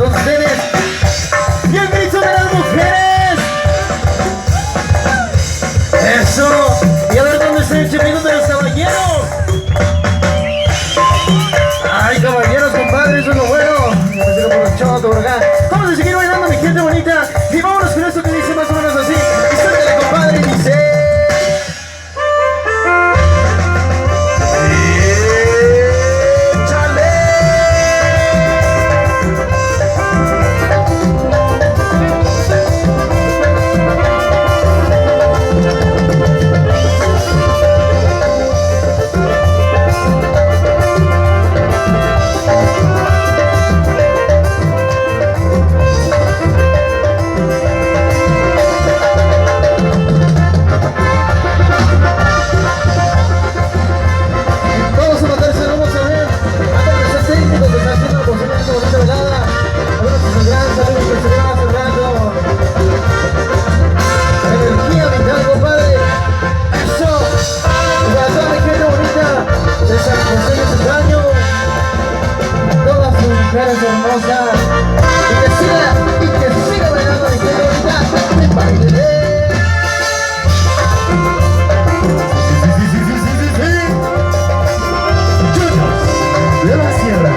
todos ustedes. Y el grito de las mujeres. Eso. Y a ver dónde está el chimino de los caballeros. Ay, caballeros, compadre, eso es lo bueno. Empecé por los chavos por acá. Vamos a seguir bailando, mi gente bonita. Y vámonos con esto que dice más o menos así. Y suéltale, compadre, y dice. Hermosa y que siga bailando mi gente bonita de baile. Juniors de la Sierra.